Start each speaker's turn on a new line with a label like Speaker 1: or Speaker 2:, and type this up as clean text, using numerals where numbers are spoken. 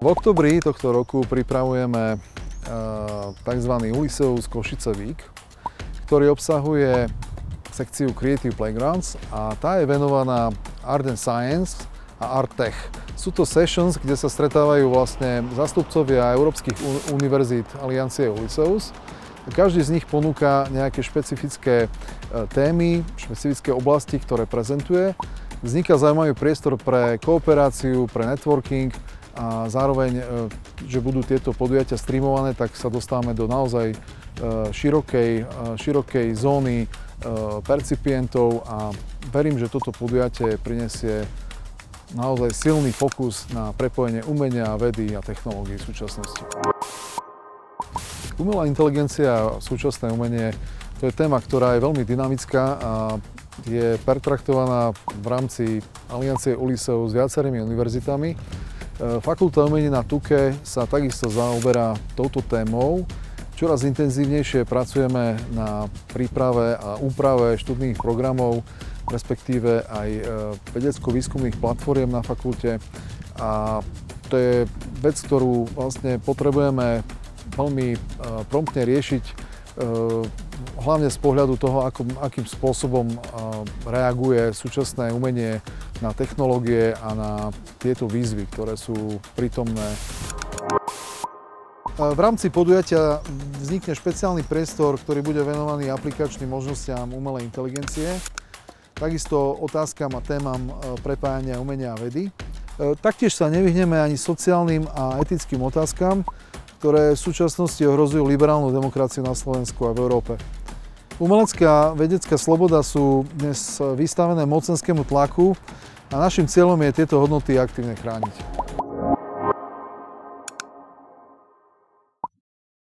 Speaker 1: V októbri tohto roku pripravujeme tzv. Ulysseus Košice Week, ktorý obsahuje sekciu Creative Playgrounds a tá je venovaná Art and Science a Art Tech. Sú to sessions, kde sa stretávajú vlastne zástupcovia európskych univerzít Aliancie Ulysseus. Každý z nich ponúka nejaké špecifické témy, špecifické oblasti, ktoré prezentuje. Vzniká zaujímavý priestor pre kooperáciu, pre networking a zároveň, že budú tieto podujatia streamované, tak sa dostávame do naozaj širokej zóny percipientov a verím, že toto podujatie prinesie naozaj silný fokus na prepojenie umenia, vedy a technológií v súčasnosti. Umelá inteligencia a súčasné umenie, to je téma, ktorá je veľmi dynamická a je pertraktovaná v rámci Aliancie Ulysseus s viacerými univerzitami. Fakulta umení na TUKE sa takisto zaoberá touto témou. Čoraz intenzívnejšie pracujeme na príprave a úprave študijných programov, respektíve aj vedecko-výskumných platform na fakulte. A to je vec, ktorú vlastne potrebujeme veľmi promptne riešiť, hlavne z pohľadu toho, akým spôsobom reaguje súčasné umenie na technológie a na tieto výzvy, ktoré sú prítomné. V rámci podujatia vznikne špeciálny priestor, ktorý bude venovaný aplikačným možnostiam umelej inteligencie, takisto otázkam a témam prepájania umenia a vedy. Taktiež sa nevyhneme ani sociálnym a etickým otázkam, ktoré v súčasnosti ohrozujú liberálnu demokraciu na Slovensku a v Európe. Umelecká a vedecká sloboda sú dnes vystavené mocenskému tlaku a našim cieľom je tieto hodnoty aktívne chrániť.